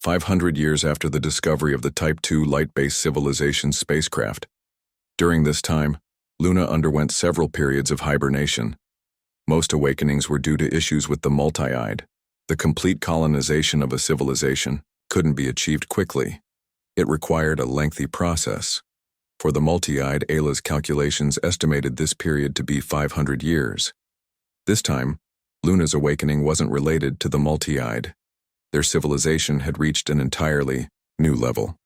500 years after the discovery of the Type II light-based civilization spacecraft. During this time, Luna underwent several periods of hibernation. Most awakenings were due to issues with the multi-eyed. The complete colonization of a civilization couldn't be achieved quickly. It required a lengthy process. For the multi-eyed, Ayla's calculations estimated this period to be 500 years. This time, Luna's awakening wasn't related to the multi-eyed. Their civilization had reached an entirely new level.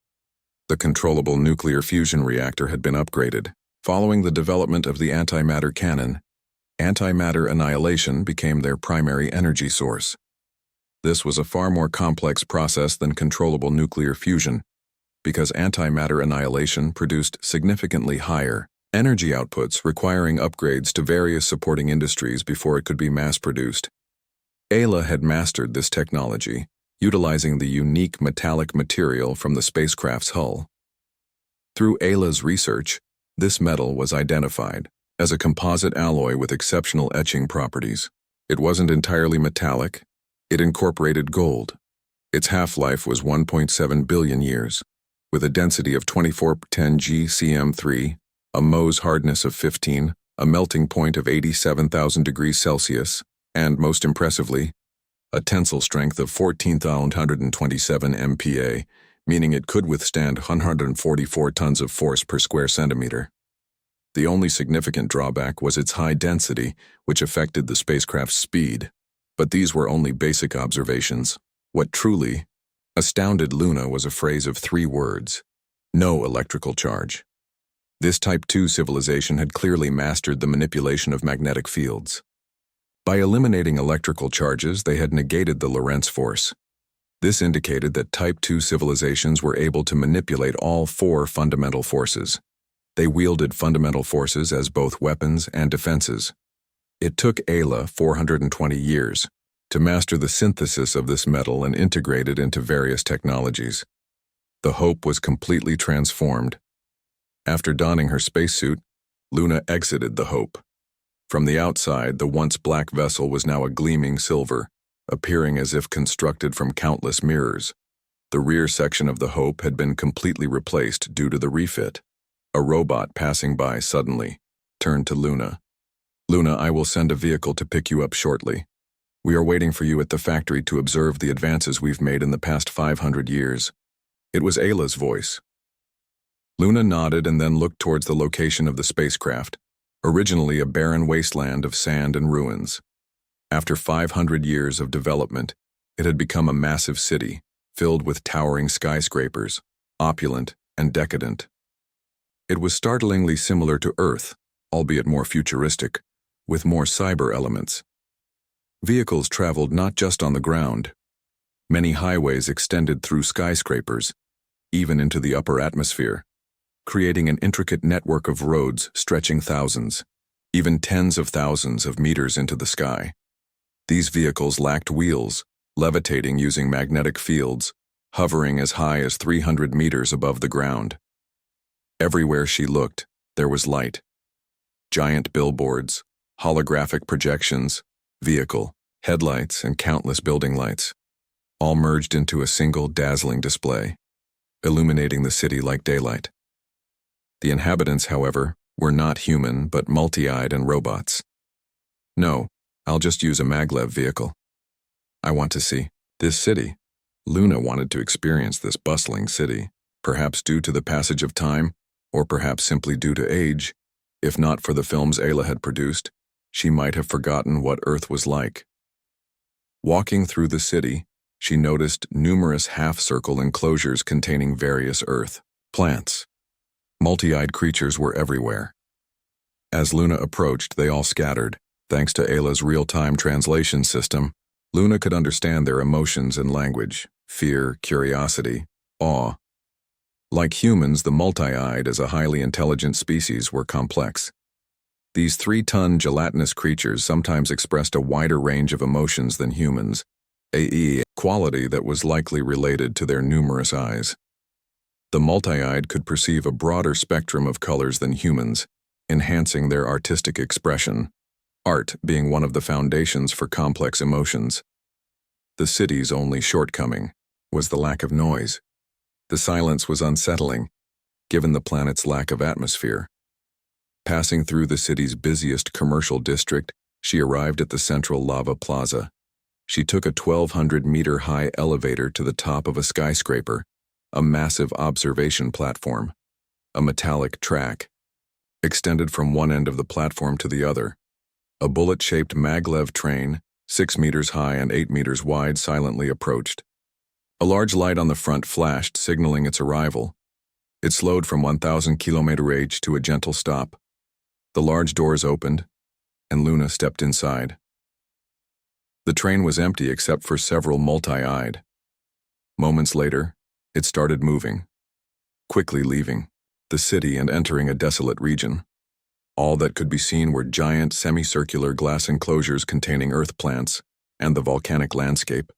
The controllable nuclear fusion reactor had been upgraded. Following the development of the antimatter cannon, antimatter annihilation became their primary energy source. This was a far more complex process than controllable nuclear fusion, because antimatter annihilation produced significantly higher energy outputs, requiring upgrades to various supporting industries before it could be mass-produced. Ayla had mastered this technology, utilizing the unique metallic material from the spacecraft's hull. Through Ayla's research, this metal was identified as a composite alloy with exceptional etching properties. It wasn't entirely metallic. It incorporated gold. Its half-life was 1.7 billion years, with a density of 2410 gcm3, a Mohs hardness of 15, a melting point of 87,000 degrees Celsius, and, most impressively, a tensile strength of 14,127 MPa, meaning it could withstand 144 tons of force per square centimeter. The only significant drawback was its high density, which affected the spacecraft's speed. But these were only basic observations. What truly astounded Luna was a phrase of 3 words: no electrical charge. This Type II civilization had clearly mastered the manipulation of magnetic fields. By eliminating electrical charges, they had negated the Lorentz force. This indicated that Type II civilizations were able to manipulate all 4 fundamental forces. They wielded fundamental forces as both weapons and defenses. It took Ayla 420 years to master the synthesis of this metal and integrate it into various technologies. The Hope was completely transformed. After donning her spacesuit, Luna exited the Hope. From the outside, the once black vessel was now a gleaming silver, appearing as if constructed from countless mirrors. The rear section of the Hope had been completely replaced due to the refit. A robot passing by suddenly turned to Luna. "Luna, I will send a vehicle to pick you up shortly. We are waiting for you at the factory to observe the advances we've made in the past 500 years. It was Ayla's voice. Luna nodded and then looked towards the location of the spacecraft, originally a barren wasteland of sand and ruins. After 500 years of development, it had become a massive city, filled with towering skyscrapers, opulent and decadent. It was startlingly similar to Earth, albeit more futuristic, with more cyber elements. Vehicles traveled not just on the ground. Many highways extended through skyscrapers, even into the upper atmosphere, creating an intricate network of roads stretching thousands, even tens of thousands of meters into the sky. These vehicles lacked wheels, levitating using magnetic fields, hovering as high as 300 meters above the ground. Everywhere she looked, there was light. Giant billboards, holographic projections, vehicle, headlights, and countless building lights, all merged into a single dazzling display, illuminating the city like daylight. The inhabitants, however, were not human but multi-eyed and robots. "No, I'll just use a maglev vehicle. I want to see this city." Luna wanted to experience this bustling city, perhaps due to the passage of time, or perhaps simply due to age. If not for the films Ayla had produced, she might have forgotten what Earth was like. Walking through the city, she noticed numerous half-circle enclosures containing various Earth plants. Multi-eyed creatures were everywhere. As Luna approached, they all scattered. Thanks to Ayla's real-time translation system, Luna could understand their emotions and language: fear, curiosity, awe. Like humans, the multi-eyed as a highly intelligent species were complex. These 3-ton gelatinous creatures sometimes expressed a wider range of emotions than humans, a quality that was likely related to their numerous eyes. The multi-eyed could perceive a broader spectrum of colors than humans, enhancing their artistic expression, art being one of the foundations for complex emotions. The city's only shortcoming was the lack of noise. The silence was unsettling, given the planet's lack of atmosphere. Passing through the city's busiest commercial district, she arrived at the central lava plaza. She took a 1,200-meter-high elevator to the top of a skyscraper, a massive observation platform. A metallic track extended from one end of the platform to the other. A bullet-shaped maglev train, 6 meters high and 8 meters wide, silently approached. A large light on the front flashed, signaling its arrival. It slowed from 1,000-kilometer range to a gentle stop. The large doors opened, and Luna stepped inside. The train was empty except for several multi-eyed. Moments later, it started moving, quickly leaving the city and entering a desolate region. All that could be seen were giant semicircular glass enclosures containing earth plants and the volcanic landscape.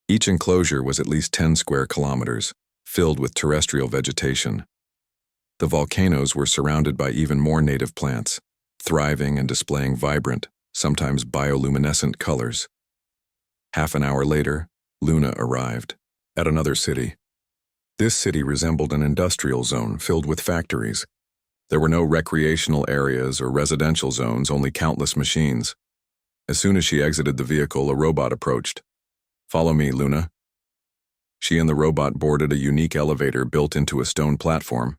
Each enclosure was at least 10 square kilometers, filled with terrestrial vegetation. The volcanoes were surrounded by even more native plants, thriving and displaying vibrant, sometimes bioluminescent colors. Half an hour later, Luna arrived at another city. This city resembled an industrial zone filled with factories. There were no recreational areas or residential zones, only countless machines. As soon as she exited the vehicle, a robot approached. "Follow me, Luna." She and the robot boarded a unique elevator built into a stone platform.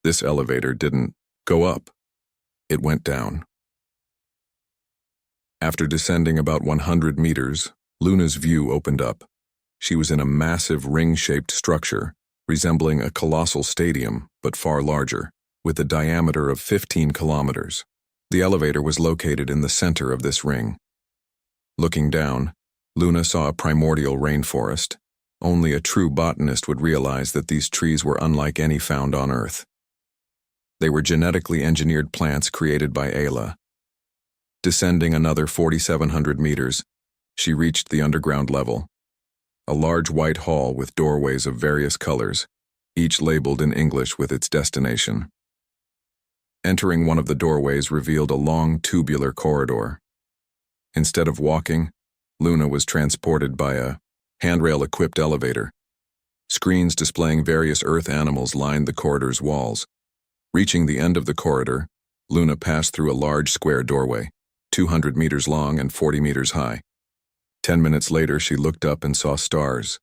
This elevator didn't go up. It went down. After descending about 100 meters, Luna's view opened up. She was in a massive ring-shaped structure, resembling a colossal stadium, but far larger, with a diameter of 15 kilometers. The elevator was located in the center of this ring. Looking down, Luna saw a primordial rainforest. Only a true botanist would realize that these trees were unlike any found on Earth. They were genetically engineered plants created by Ayla. Descending another 4,700 meters, she reached the underground level. A large white hall with doorways of various colors, each labeled in English with its destination. Entering one of the doorways revealed a long tubular corridor. Instead of walking, Luna was transported by a handrail-equipped elevator. Screens displaying various earth animals lined the corridor's walls. Reaching the end of the corridor, Luna passed through a large square doorway, 200 meters long and 40 meters high. 10 minutes later, she looked up and saw stars.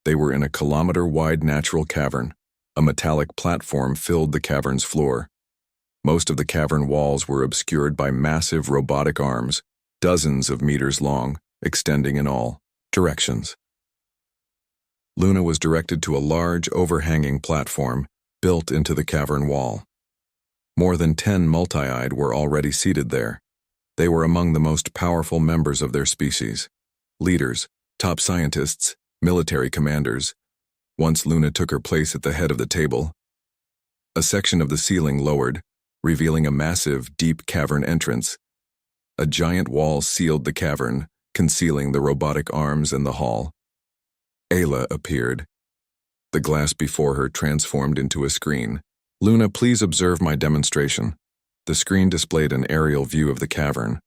They were in a kilometer-wide natural cavern. A metallic platform filled the cavern's floor. Most of the cavern walls were obscured by massive robotic arms, dozens of meters long, extending in all directions. Luna was directed to a large, overhanging platform built into the cavern wall. More than 10 multi-eyed were already seated there. They were among the most powerful members of their species. Leaders, top scientists, military commanders. Once Luna took her place at the head of the table, a section of the ceiling lowered, revealing a massive, deep cavern entrance. A giant wall sealed the cavern, concealing the robotic arms and the hall. Ayla appeared. The glass before her transformed into a screen. "Luna, please observe my demonstration." The screen displayed an aerial view of the cavern.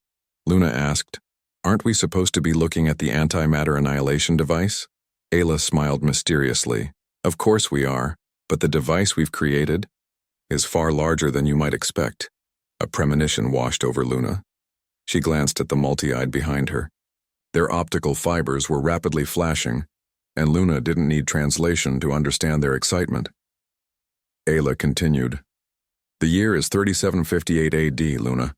Luna asked, "Aren't we supposed to be looking at the antimatter annihilation device?" Ayla smiled mysteriously. "Of course we are, but the device we've created is far larger than you might expect." A premonition washed over Luna. She glanced at the multi-eyed behind her. Their optical fibers were rapidly flashing, and Luna didn't need translation to understand their excitement. Ayla continued, "The year is 3758 AD, Luna.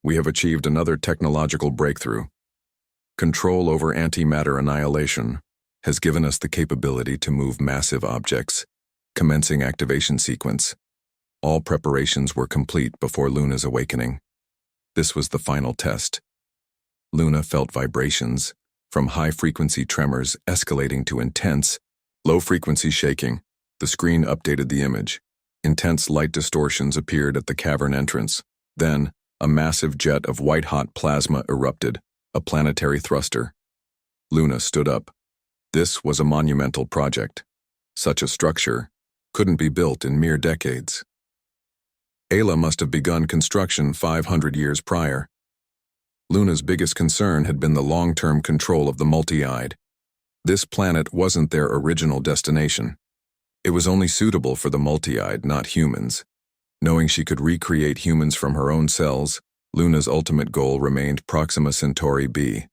We have achieved another technological breakthrough. Control over antimatter annihilation has given us the capability to move massive objects, commencing activation sequence. All preparations were complete before Luna's awakening. This was the final test." Luna felt vibrations, from high-frequency tremors escalating to intense, low-frequency shaking. The screen updated the image. Intense light distortions appeared at the cavern entrance. Then, a massive jet of white-hot plasma erupted, a planetary thruster. Luna stood up. This was a monumental project. Such a structure couldn't be built in mere decades. Ayla must have begun construction 500 years prior. Luna's biggest concern had been the long-term control of the multi-eyed. This planet wasn't their original destination. It was only suitable for the multi-eyed, not humans. Knowing she could recreate humans from her own cells, Luna's ultimate goal remained Proxima Centauri b.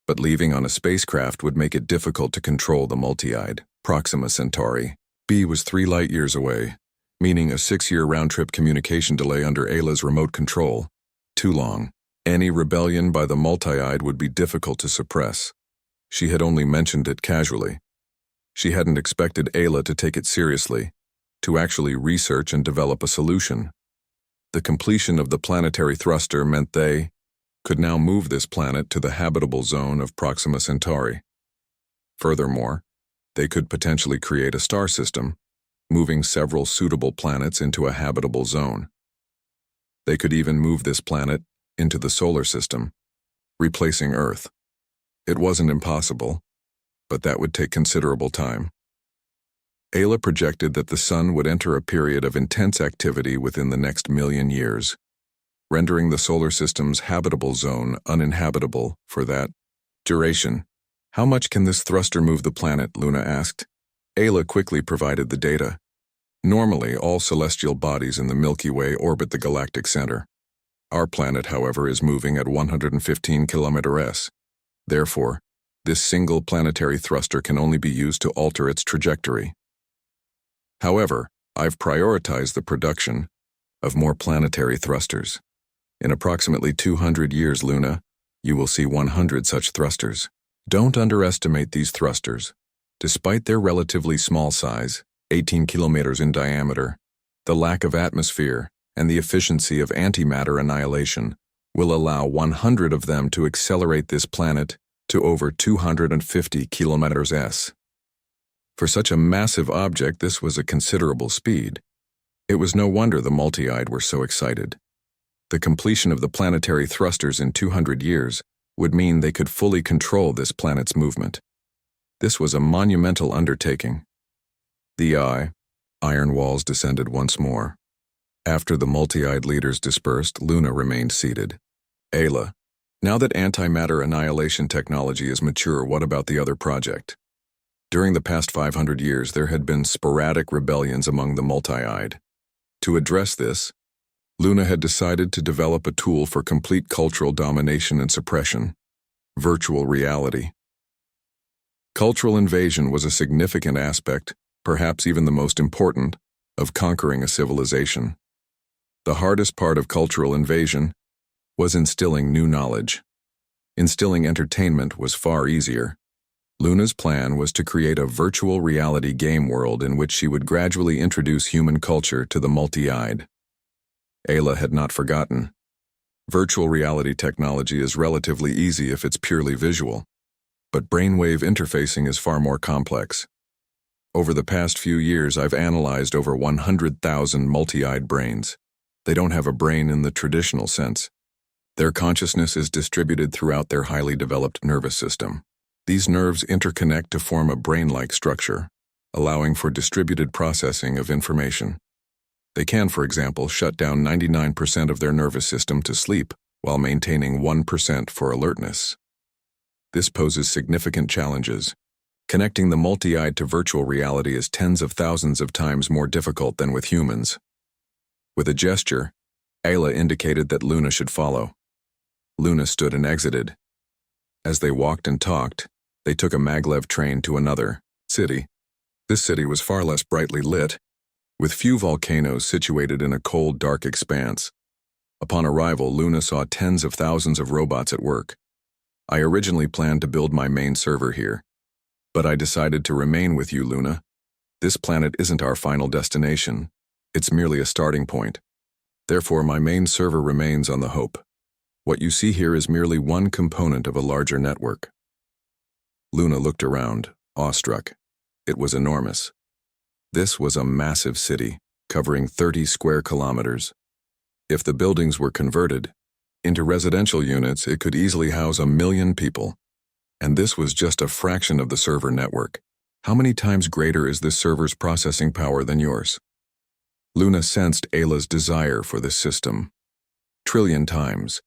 But leaving on a spacecraft would make it difficult to control the multi-eyed. Proxima Centauri b was 3 light-years away, meaning a 6-year round-trip communication delay under Ayla's remote control. Too long. Any rebellion by the multi-eyed would be difficult to suppress. She had only mentioned it casually. She hadn't expected Ayla to take it seriously, to actually research and develop a solution. The completion of the planetary thruster meant they could now move this planet to the habitable zone of Proxima Centauri. Furthermore, they could potentially create a star system, moving several suitable planets into a habitable zone. They could even move this planet into the solar system, replacing Earth. It wasn't impossible, but that would take considerable time. Ayla projected that the Sun would enter a period of intense activity within the next 1,000,000 years, rendering the solar system's habitable zone uninhabitable for that duration. How much can this thruster move the planet? Luna asked. Ayla quickly provided the data. Normally, all celestial bodies in the Milky Way orbit the galactic center. Our planet, however, is moving at 115 km/s. Therefore, this single planetary thruster can only be used to alter its trajectory. However, I've prioritized the production of more planetary thrusters. In approximately 200 years, Luna, you will see 100 such thrusters. Don't underestimate these thrusters. Despite their relatively small size, 18 kilometers in diameter, the lack of atmosphere and the efficiency of antimatter annihilation will allow 100 of them to accelerate this planet to over 250 km/s. For such a massive object, this was a considerable speed. It was no wonder the multi-eyed were so excited. The completion of the planetary thrusters in 200 years would mean they could fully control this planet's movement. This was a monumental undertaking. The iron walls descended once more. After the multi-eyed leaders dispersed, Luna remained seated. Ayla, now that antimatter annihilation technology is mature, what about the other project? During the past 500 years, there had been sporadic rebellions among the multi-eyed. To address this, Luna had decided to develop a tool for complete cultural domination and suppression: virtual reality. Cultural invasion was a significant aspect, perhaps even the most important, of conquering a civilization. The hardest part of cultural invasion was instilling new knowledge. Instilling entertainment was far easier. Luna's plan was to create a virtual reality game world in which she would gradually introduce human culture to the multi-eyed. Ayla had not forgotten. Virtual reality technology is relatively easy if it's purely visual, but brainwave interfacing is far more complex. Over the past few years, I've analyzed over 100,000 multi-eyed brains. They don't have a brain in the traditional sense. Their consciousness is distributed throughout their highly developed nervous system. These nerves interconnect to form a brain-like structure, allowing for distributed processing of information. They can, for example, shut down 99% of their nervous system to sleep while maintaining 1% for alertness. This poses significant challenges. Connecting the multi-eyed to virtual reality is tens of thousands of times more difficult than with humans. With a gesture, Ayla indicated that Luna should follow. Luna stood and exited. As they walked and talked, they took a maglev train to another city. This city was far less brightly lit, with few volcanoes situated in a cold, dark expanse. Upon arrival, Luna saw tens of thousands of robots at work. I originally planned to build my main server here, but I decided to remain with you, Luna. This planet isn't our final destination. It's merely a starting point. Therefore, my main server remains on the Hope. What you see here is merely one component of a larger network. Luna looked around, awestruck. It was enormous. This was a massive city, covering 30 square kilometers. If the buildings were converted into residential units, it could easily house 1,000,000 people. And this was just a fraction of the server network. How many times greater is this server's processing power than yours? Luna sensed Ayla's desire for this system. Trillion times.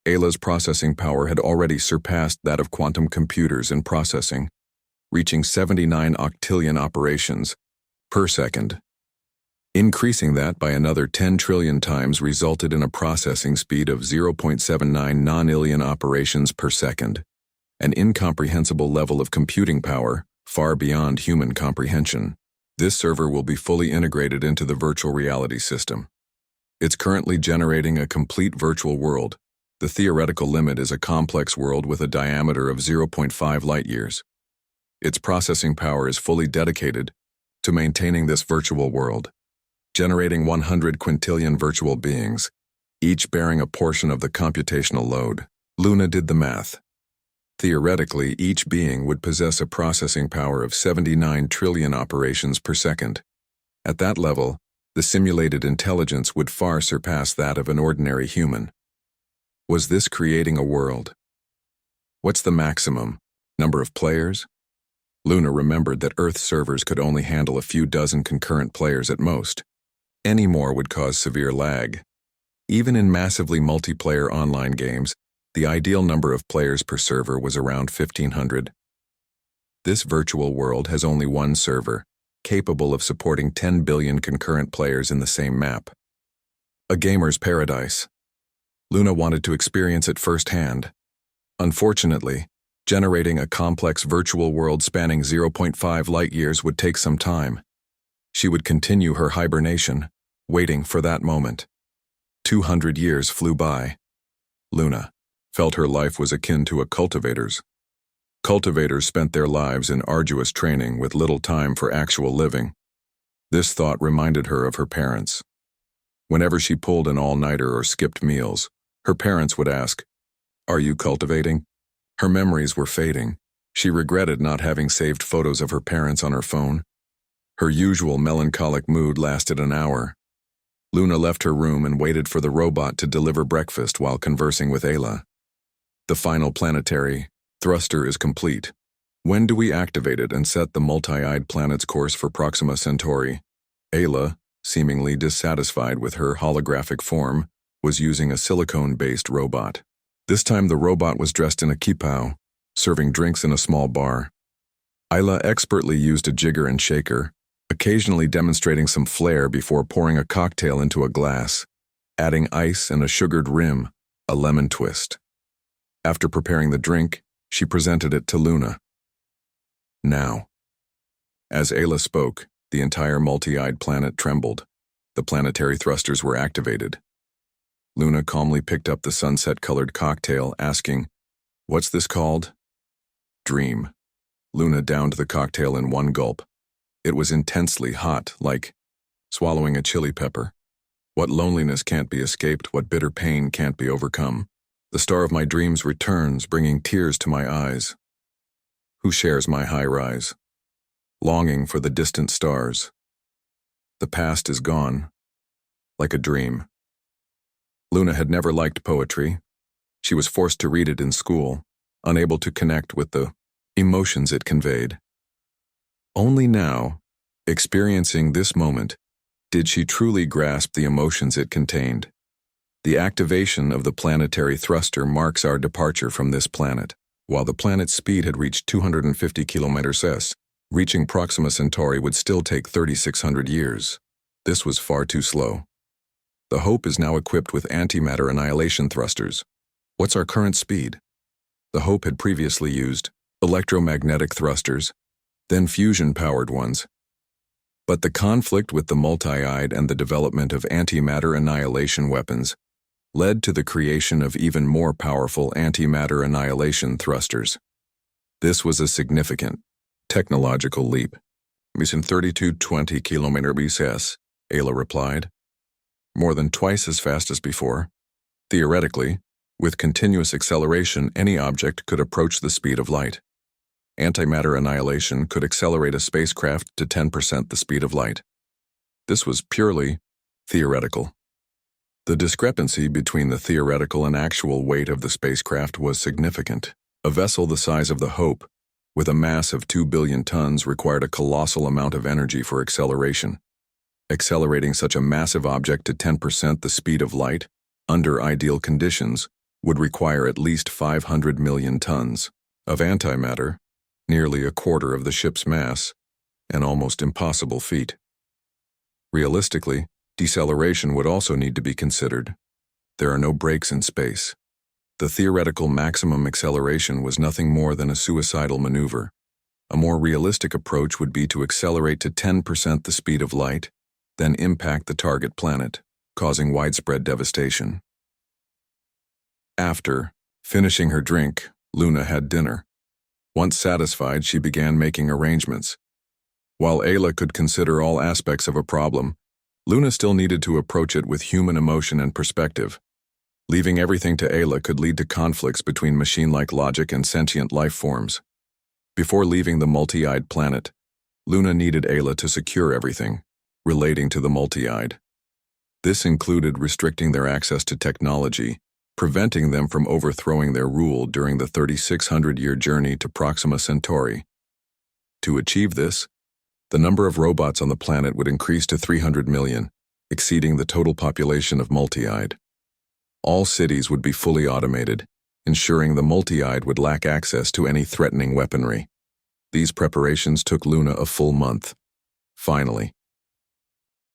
Ayla's processing power had already surpassed that of quantum computers in processing. reaching 79 octillion operations per second. Increasing that by another 10 trillion times resulted in a processing speed of 0.79 nonillion operations per second, an incomprehensible level of computing power far beyond human comprehension. This server will be fully integrated into the virtual reality system. It's currently generating a complete virtual world. The theoretical limit is a complex world with a diameter of 0.5 light-years. Its processing power is fully dedicated to maintaining this virtual world, generating 100 quintillion virtual beings, each bearing a portion of the computational load. Luna did the math. Theoretically, each being would possess a processing power of 79 trillion operations per second. At that level, the simulated intelligence would far surpass that of an ordinary human. Was this creating a world? What's the maximum number of players? Luna remembered that Earth servers could only handle a few dozen concurrent players at most. Any more would cause severe lag. Even in massively multiplayer online games, the ideal number of players per server was around 1,500. This virtual world has only one server, capable of supporting 10 billion concurrent players in the same map. A gamer's paradise. Luna wanted to experience it firsthand. Unfortunately, generating a complex virtual world spanning 0.5 light-years would take some time. She would continue her hibernation, waiting for that moment. 200 years flew by. Luna felt her life was akin to a cultivator's. Cultivators spent their lives in arduous training with little time for actual living. This thought reminded her of her parents. Whenever she pulled an all-nighter or skipped meals, her parents would ask, "Are you cultivating?" Her memories were fading. She regretted not having saved photos of her parents on her phone. Her usual melancholic mood lasted an hour. Luna left her room and waited for the robot to deliver breakfast while conversing with Ayla. The final planetary thruster is complete. When do we activate it and set the multi-eyed planet's course for Proxima Centauri? Ayla, seemingly dissatisfied with her holographic form, was using a silicone-based robot. This time the robot was dressed in a kipau, serving drinks in a small bar. Ayla expertly used a jigger and shaker, occasionally demonstrating some flair before pouring a cocktail into a glass, adding ice and a sugared rim, a lemon twist. After preparing the drink, she presented it to Luna. Now. As Ayla spoke, the entire multi-eyed planet trembled. The planetary thrusters were activated. Luna calmly picked up the sunset-colored cocktail, asking, "What's this called?" "Dream." Luna downed the cocktail in one gulp. It was intensely hot, like swallowing a chili pepper. What loneliness can't be escaped, what bitter pain can't be overcome. The star of my dreams returns, bringing tears to my eyes. Who shares my high rise? Longing for the distant stars. The past is gone, like a dream. Luna had never liked poetry. She was forced to read it in school, unable to connect with the emotions it conveyed. Only now, experiencing this moment, did she truly grasp the emotions it contained. The activation of the planetary thruster marks our departure from this planet. While the planet's speed had reached 250 km/s, reaching Proxima Centauri would still take 3,600 years. This was far too slow. The Hope is now equipped with antimatter annihilation thrusters. What's our current speed? The Hope had previously used electromagnetic thrusters, then fusion-powered ones. But the conflict with the multi-eyed and the development of antimatter annihilation weapons led to the creation of even more powerful antimatter annihilation thrusters. This was a significant technological leap. "Mission 3220 km/s," Ayla replied. "More than twice as fast as before. Theoretically, with continuous acceleration, any object could approach the speed of light. Antimatter annihilation could accelerate a spacecraft to 10% the speed of light." This was purely theoretical. The discrepancy between the theoretical and actual weight of the spacecraft was significant. A vessel the size of the Hope, with a mass of 2 billion tons, required a colossal amount of energy for acceleration. Accelerating such a massive object to 10% the speed of light, under ideal conditions, would require at least 500 million tons of antimatter, nearly a quarter of the ship's mass, an almost impossible feat. Realistically, deceleration would also need to be considered. There are no brakes in space. The theoretical maximum acceleration was nothing more than a suicidal maneuver. A more realistic approach would be to accelerate to 10% the speed of light, then impact the target planet, causing widespread devastation. After finishing her drink, Luna had dinner. Once satisfied, she began making arrangements. While Ayla could consider all aspects of a problem, Luna still needed to approach it with human emotion and perspective. Leaving everything to Ayla could lead to conflicts between machine-like logic and sentient life forms. Before leaving the multi-eyed planet, Luna needed Ayla to secure everything relating to the multi-eyed. This included restricting their access to technology, preventing them from overthrowing their rule during the 3,600-year journey to Proxima Centauri. To achieve this, the number of robots on the planet would increase to 300 million, exceeding the total population of multi-eyed. All cities would be fully automated, ensuring the multi-eyed would lack access to any threatening weaponry. These preparations took Luna a full month. Finally,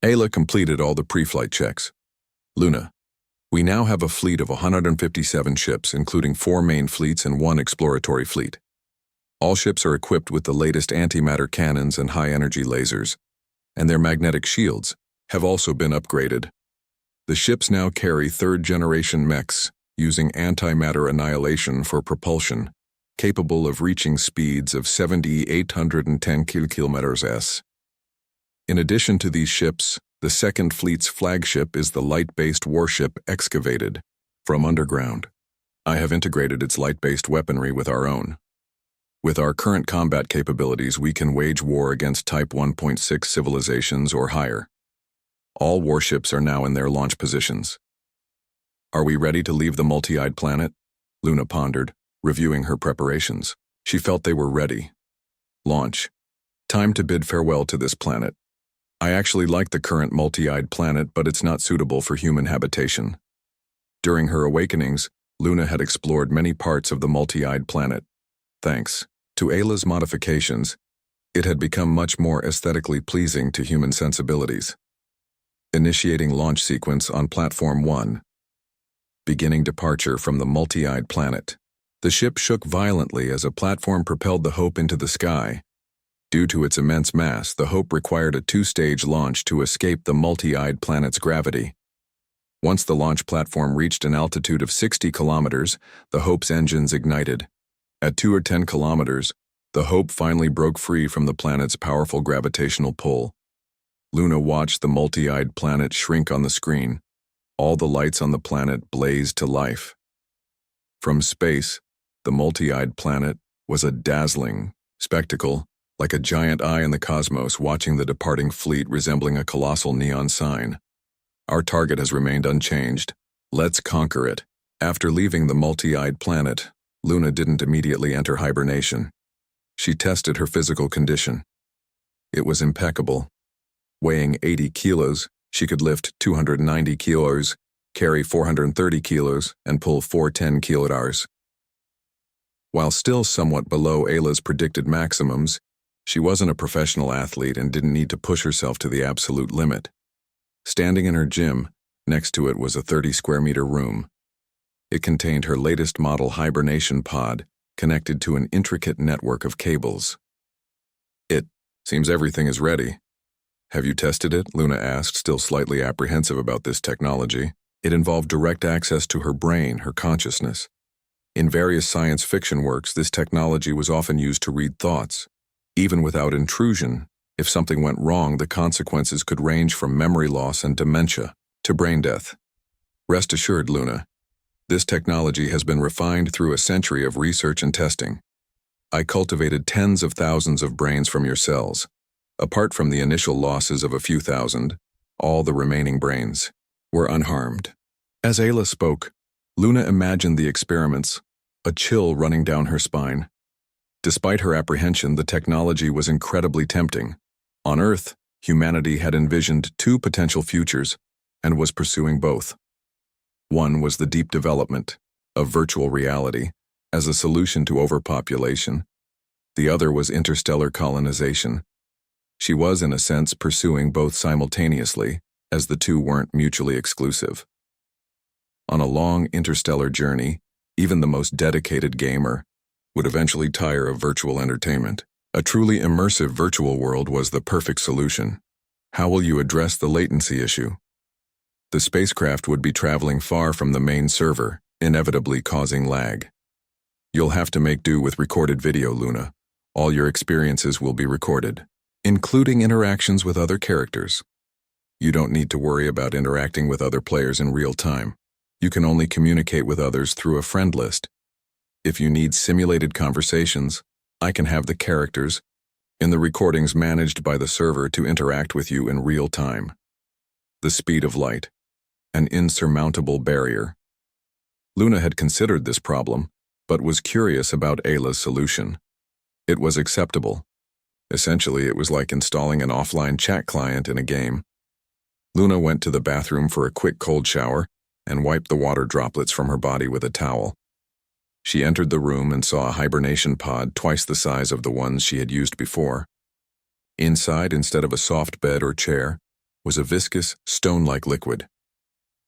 Ayla completed all the pre-flight checks. Luna, we now have a fleet of 157 ships, including 4 main fleets and 1 exploratory fleet. All ships are equipped with the latest antimatter cannons and high-energy lasers, and their magnetic shields have also been upgraded. The ships now carry 3rd-generation mechs using antimatter annihilation for propulsion, capable of reaching speeds of 7,810 km/s. In addition to these ships, the Second Fleet's flagship is the light-based warship Excavated from underground. I have integrated its light-based weaponry with our own. With our current combat capabilities, we can wage war against Type 1.6 civilizations or higher. All warships are now in their launch positions. Are we ready to leave the multi-eyed planet? Luna pondered, reviewing her preparations. She felt they were ready. Launch. Time to bid farewell to this planet. I actually like the current multi-eyed planet, but it's not suitable for human habitation. During her awakenings, Luna had explored many parts of the multi-eyed planet. Thanks to Ayla's modifications, it had become much more aesthetically pleasing to human sensibilities. Initiating launch sequence on Platform 1. Beginning departure from the multi-eyed planet. The ship shook violently as a platform propelled the Hope into the sky. Due to its immense mass, the Hope required a 2-stage launch to escape the multi-eyed planet's gravity. Once the launch platform reached an altitude of 60 kilometers, the Hope's engines ignited. At 2 or 10 kilometers, the Hope finally broke free from the planet's powerful gravitational pull. Luna watched the multi-eyed planet shrink on the screen. All the lights on the planet blazed to life. From space, the multi-eyed planet was a dazzling spectacle, like a giant eye in the cosmos watching the departing fleet resembling a colossal neon sign. Our target has remained unchanged. Let's conquer it. After leaving the multi-eyed planet, Luna didn't immediately enter hibernation. She tested her physical condition. It was impeccable. Weighing 80 kilos, she could lift 290 kilos, carry 430 kilos, and pull 410 kilodars. While still somewhat below Ayla's predicted maximums, she wasn't a professional athlete and didn't need to push herself to the absolute limit. Standing in her gym, next to it was a 30-square-meter room. It contained her latest model hibernation pod, connected to an intricate network of cables. It seems everything is ready. Have you tested it? Luna asked, still slightly apprehensive about this technology. It involved direct access to her brain, her consciousness. In various science fiction works, this technology was often used to read thoughts. Even without intrusion, if something went wrong, the consequences could range from memory loss and dementia to brain death. Rest assured, Luna, this technology has been refined through a century of research and testing. I cultivated tens of thousands of brains from your cells. Apart from the initial losses of a few thousand, all the remaining brains were unharmed. As Ayla spoke, Luna imagined the experiments, a chill running down her spine. Despite her apprehension, the technology was incredibly tempting. On Earth, humanity had envisioned 2 potential futures and was pursuing both. One was the deep development of virtual reality as a solution to overpopulation. The other was interstellar colonization. She was, in a sense, pursuing both simultaneously, as the two weren't mutually exclusive. On a long interstellar journey, even the most dedicated gamer would eventually tire of virtual entertainment. A truly immersive virtual world was the perfect solution. How will you address the latency issue? The spacecraft would be traveling far from the main server, inevitably causing lag. You'll have to make do with recorded video, Luna. All your experiences will be recorded, including interactions with other characters. You don't need to worry about interacting with other players in real time. You can only communicate with others through a friend list. If you need simulated conversations, I can have the characters in the recordings managed by the server to interact with you in real time. The speed of light, an insurmountable barrier. Luna had considered this problem, but was curious about Ayla's solution. It was acceptable. Essentially, it was like installing an offline chat client in a game. Luna went to the bathroom for a quick cold shower and wiped the water droplets from her body with a towel. She entered the room and saw a hibernation pod twice the size of the ones she had used before. Inside, instead of a soft bed or chair, was a viscous, stone-like liquid.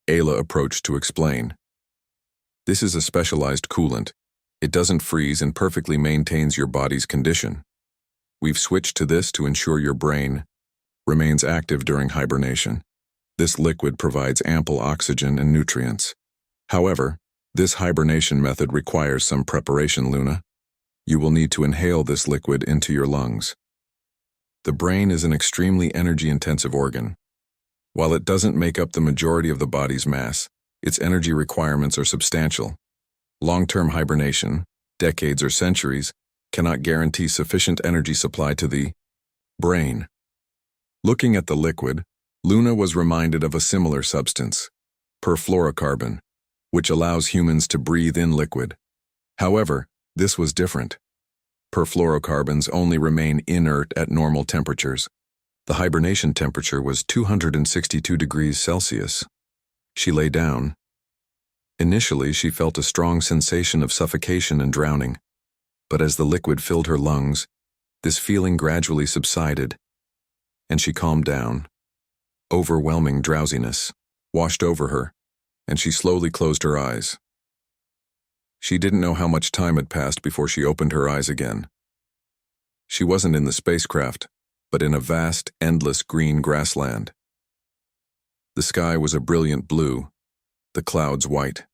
Ayla approached to explain. This is a specialized coolant. It doesn't freeze and perfectly maintains your body's condition. We've switched to this to ensure your brain remains active during hibernation. This liquid provides ample oxygen and nutrients. However, this hibernation method requires some preparation, Luna. You will need to inhale this liquid into your lungs. The brain is an extremely energy-intensive organ. While it doesn't make up the majority of the body's mass, its energy requirements are substantial. Long-term hibernation, decades or centuries, cannot guarantee sufficient energy supply to the brain. Looking at the liquid, Luna was reminded of a similar substance, perfluorocarbon, which allows humans to breathe in liquid. However, this was different. Perfluorocarbons only remain inert at normal temperatures. The hibernation temperature was 262 degrees Celsius. She lay down. Initially, she felt a strong sensation of suffocation and drowning, but as the liquid filled her lungs, this feeling gradually subsided, and she calmed down. Overwhelming drowsiness washed over her, and she slowly closed her eyes. She didn't know how much time had passed before she opened her eyes again. She wasn't in the spacecraft, but in a vast, endless green grassland. The sky was a brilliant blue, the clouds white.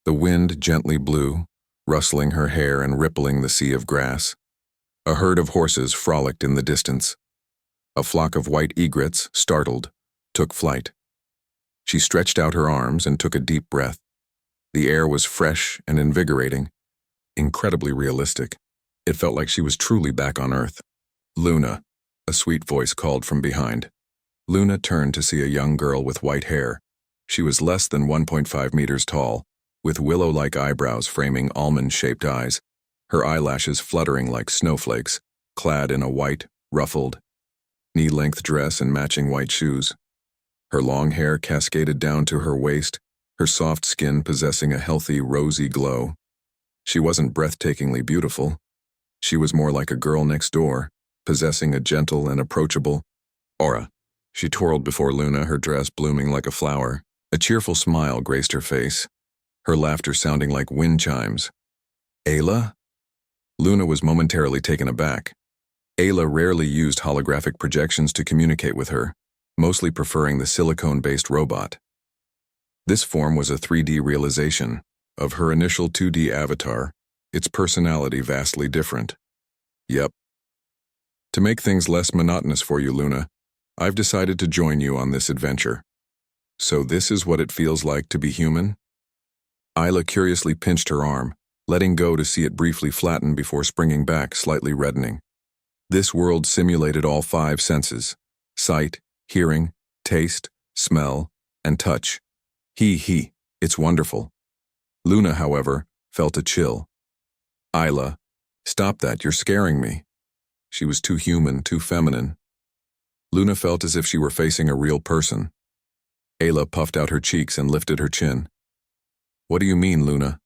The wind gently blew, rustling her hair and rippling the sea of grass. A herd of horses frolicked in the distance. A flock of white egrets, startled, took flight. She stretched out her arms and took a deep breath. The air was fresh and invigorating, incredibly realistic. It felt like she was truly back on Earth. Luna, a sweet voice called from behind. Luna turned to see a young girl with white hair. She was less than 1.5 meters tall, with willow-like eyebrows framing almond-shaped eyes, her eyelashes fluttering like snowflakes, clad in a white, ruffled, knee-length dress and matching white shoes. Her long hair cascaded down to her waist, her soft skin possessing a healthy, rosy glow. She wasn't breathtakingly beautiful. She was more like a girl next door, possessing a gentle and approachable aura. She twirled before Luna, her dress blooming like a flower. A cheerful smile graced her face, her laughter sounding like wind chimes. Ayla? Luna was momentarily taken aback. Ayla rarely used holographic projections to communicate with her, mostly preferring the silicone-based robot. This form was a 3D realization of her initial 2D avatar, its personality vastly different. Yep. To make things less monotonous for you, Luna, I've decided to join you on this adventure. So this is what it feels like to be human? Ayla curiously pinched her arm, letting go to see it briefly flatten before springing back, slightly reddening. This world simulated all 5 senses: sight, hearing, taste, smell, and touch. It's wonderful. Luna, however, felt a chill. Ayla, stop that, you're scaring me. She was too human, too feminine. Luna felt as if she were facing a real person. Ayla puffed out her cheeks and lifted her chin. What do you mean, Luna?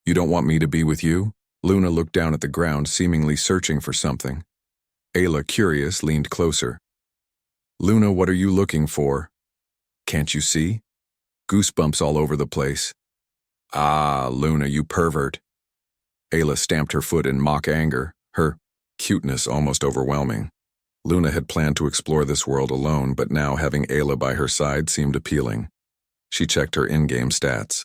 You don't want me to be with you? Luna looked down at the ground, seemingly searching for something. Ayla, curious, leaned closer. "Luna, what are you looking for?" "Can't you see? Goosebumps all over the place." "Ah, Luna, you pervert." Ayla stamped her foot in mock anger, her cuteness almost overwhelming. Luna had planned to explore this world alone, but now having Ayla by her side seemed appealing. She checked her in-game stats.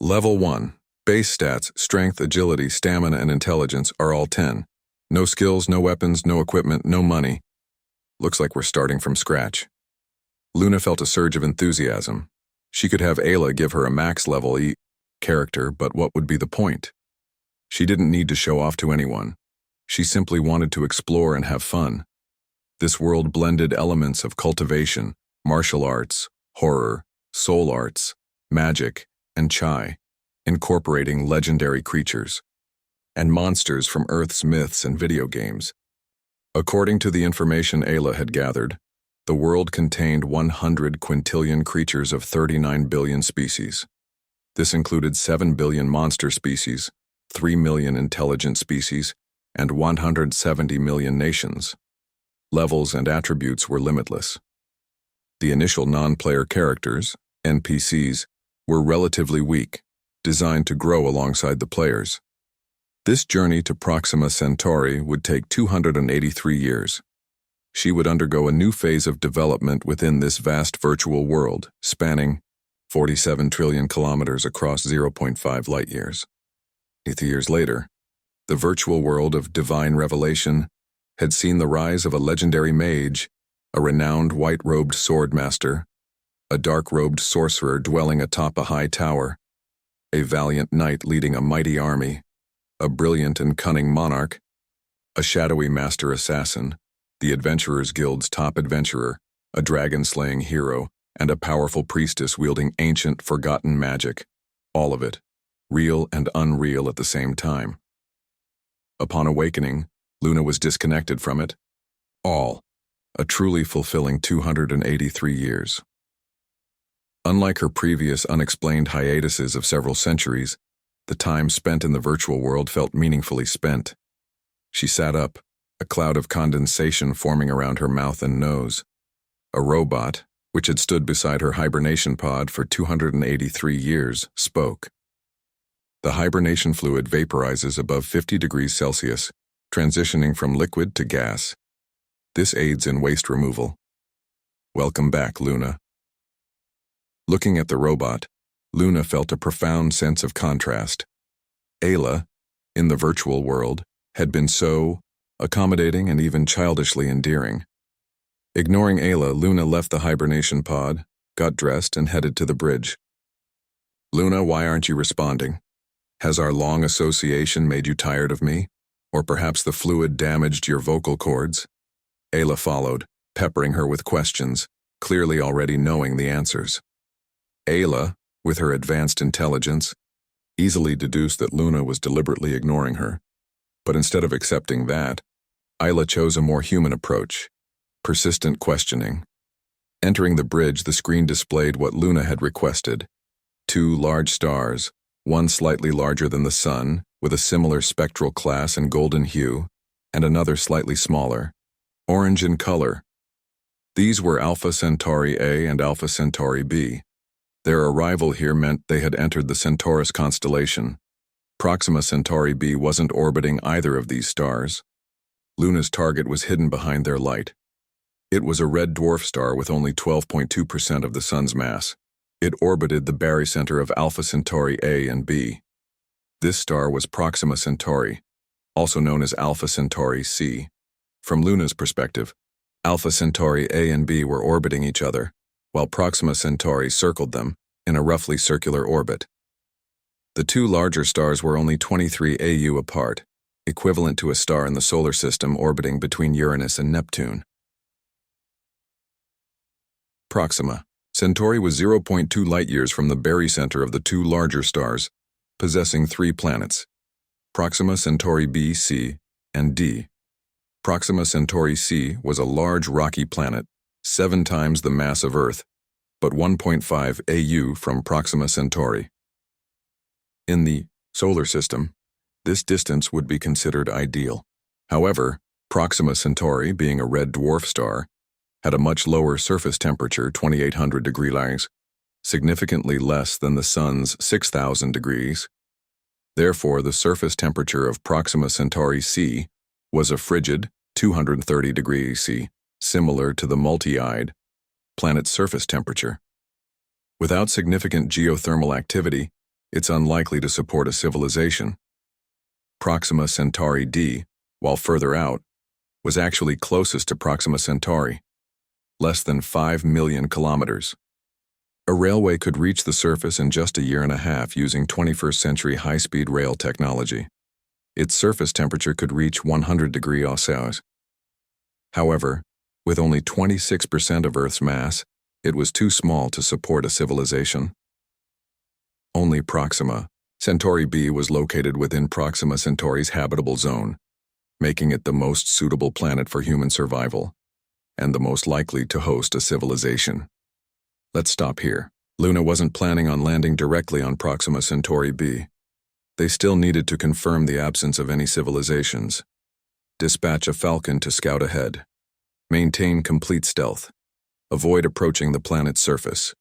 Level 1. Base stats, strength, agility, stamina, and intelligence are all 10. No skills, no weapons, no equipment, no money. Looks like we're starting from scratch. Luna felt a surge of enthusiasm. She could have Ayla give her a max level E character, but what would be the point? She didn't need to show off to anyone. She simply wanted to explore and have fun. This world blended elements of cultivation, martial arts, horror, soul arts, magic, and chai, incorporating legendary creatures and monsters from Earth's myths and video games. According to the information Ayla had gathered, the world contained 100 quintillion creatures of 39 billion species. This included 7 billion monster species, 3 million intelligent species, and 170 million nations. Levels and attributes were limitless. The initial non-player characters, NPCs, were relatively weak, designed to grow alongside the players. This journey to Proxima Centauri would take 283 years. She would undergo a new phase of development within this vast virtual world, spanning 47 trillion kilometers across 0.5 light years. 80 years later, the virtual world of divine revelation had seen the rise of a legendary mage, a renowned white-robed swordmaster, a dark-robed sorcerer dwelling atop a high tower, a valiant knight leading a mighty army, a brilliant and cunning monarch, a shadowy master assassin, the Adventurers Guild's top adventurer, a dragon-slaying hero, and a powerful priestess wielding ancient, forgotten magic. All of it, real and unreal at the same time. Upon awakening, Luna was disconnected from it all, a truly fulfilling 283 years. Unlike her previous unexplained hiatuses of several centuries, the time spent in the virtual world felt meaningfully spent. She sat up, a cloud of condensation forming around her mouth and nose. A robot, which had stood beside her hibernation pod for 283 years, spoke. The hibernation fluid vaporizes above 50 degrees Celsius, transitioning from liquid to gas. This aids in waste removal. Welcome back, Luna. Looking at the robot, Luna felt a profound sense of contrast. Ayla, in the virtual world, had been so accommodating and even childishly endearing. Ignoring Ayla, Luna left the hibernation pod, got dressed, and headed to the bridge. "Luna, why aren't you responding? Has our long association made you tired of me? Or perhaps the fluid damaged your vocal cords?" Ayla followed, peppering her with questions, clearly already knowing the answers. Ayla, with her advanced intelligence, easily deduced that Luna was deliberately ignoring her. But instead of accepting that, Ayla chose a more human approach, persistent questioning. Entering the bridge, the screen displayed what Luna had requested: 2 large stars, one slightly larger than the sun, with a similar spectral class and golden hue, and another slightly smaller, orange in color. These were Alpha Centauri A and Alpha Centauri B. Their arrival here meant they had entered the Centaurus constellation. Proxima Centauri B wasn't orbiting either of these stars. Luna's target was hidden behind their light. It was a red dwarf star with only 12.2% of the sun's mass. It orbited the barycenter of Alpha Centauri A and B. This star was Proxima Centauri, also known as Alpha Centauri C. From Luna's perspective, Alpha Centauri A and B were orbiting each other, while Proxima Centauri circled them in a roughly circular orbit. The 2 larger stars were only 23 AU apart, equivalent to a star in the solar system orbiting between Uranus and Neptune. Proxima Centauri was 0.2 light-years from the barycenter of the 2 larger stars, possessing 3 planets: Proxima Centauri B, C, and D. Proxima Centauri C was a large rocky planet, 7 times the mass of Earth, but 1.5 AU from Proxima Centauri. In the solar system, this distance would be considered ideal. However, Proxima Centauri, being a red dwarf star, had a much lower surface temperature, 2,800 degree Celsius, significantly less than the Sun's 6,000 degrees. Therefore, the surface temperature of Proxima Centauri c was a frigid 230 degrees C, similar to the multi-eyed planet's surface temperature. Without significant geothermal activity, it's unlikely to support a civilization. Proxima Centauri d, while further out, was actually closest to Proxima Centauri, less than 5 million kilometers. A railway could reach the surface in just a year and a half using 21st century high-speed rail technology. Its surface temperature could reach 100 degrees Celsius. However, with only 26% of Earth's mass, it was too small to support a civilization. Only Proxima Centauri b was located within Proxima Centauri's habitable zone, making it the most suitable planet for human survival, and the most likely to host a civilization. Let's stop here. Luna wasn't planning on landing directly on Proxima Centauri b. They still needed to confirm the absence of any civilizations. Dispatch a Falcon to scout ahead. Maintain complete stealth. Avoid approaching the planet's surface.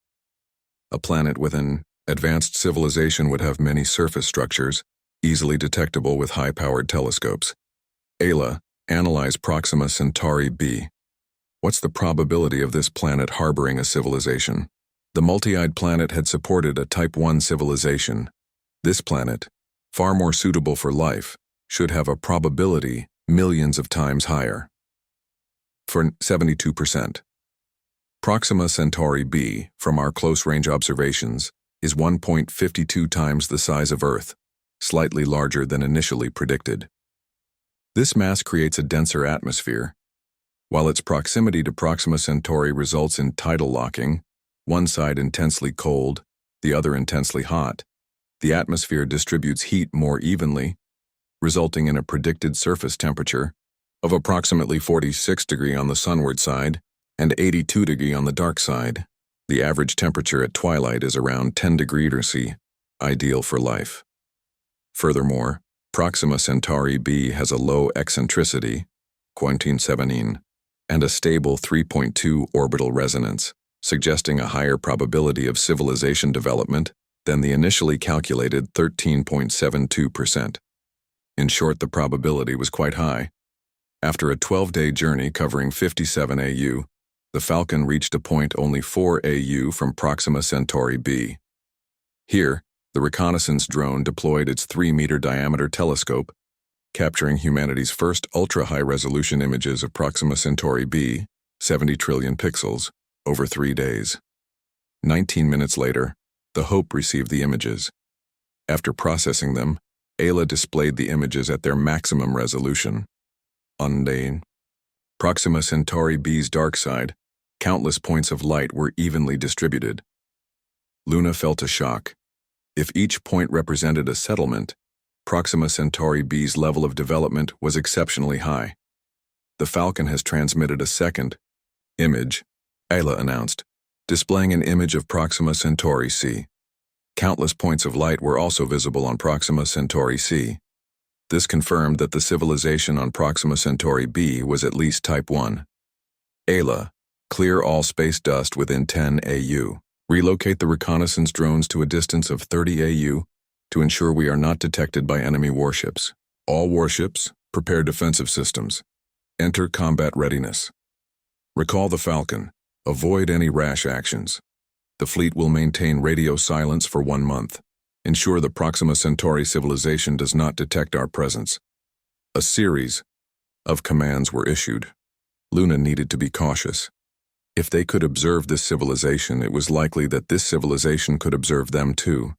A planet with an advanced civilization would have many surface structures, easily detectable with high-powered telescopes. Ayla, analyze Proxima Centauri b. What's the probability of this planet harboring a civilization? The multi-eyed planet had supported a Type 1 civilization. This planet, far more suitable for life, should have a probability millions of times higher. For 72%. Proxima Centauri b, from our close-range observations, is 1.52 times the size of Earth, slightly larger than initially predicted. This mass creates a denser atmosphere. While its proximity to Proxima Centauri results in tidal locking, one side intensely cold, the other intensely hot, the atmosphere distributes heat more evenly, resulting in a predicted surface temperature of approximately 46 degrees on the sunward side and 82 degrees on the dark side. The average temperature at twilight is around 10 degrees C, ideal for life. Furthermore, Proxima Centauri b has a low eccentricity, 0.17, and a stable 3.2 orbital resonance, suggesting a higher probability of civilization development than the initially calculated 13.72%. In short, the probability was quite high. After a 12-day journey covering 57 AU, the Falcon reached a point only 4 AU from Proxima Centauri b. Here, the reconnaissance drone deployed its 3-meter diameter telescope, capturing humanity's first ultra-high-resolution images of Proxima Centauri b, 70 trillion pixels, over 3 days. 19 minutes later, the Hope received the images. After processing them, Ayla displayed the images at their maximum resolution. Mundane. Proxima Centauri b's dark side, countless points of light were evenly distributed. Luna felt a shock. If each point represented a settlement, Proxima Centauri b's level of development was exceptionally high. The Falcon has transmitted a second image, Ayla announced, displaying an image of Proxima Centauri c. Countless points of light were also visible on Proxima Centauri c. This confirmed that the civilization on Proxima Centauri b was at least Type 1. Ayla, clear all space dust within 10 AU. Relocate the reconnaissance drones to a distance of 30 AU to ensure we are not detected by enemy warships. All warships, prepare defensive systems. Enter combat readiness. Recall the Falcon. Avoid any rash actions. The fleet will maintain radio silence for 1 month. Ensure the Proxima Centauri civilization does not detect our presence. A series of commands were issued. Luna needed to be cautious. If they could observe this civilization, it was likely that this civilization could observe them too.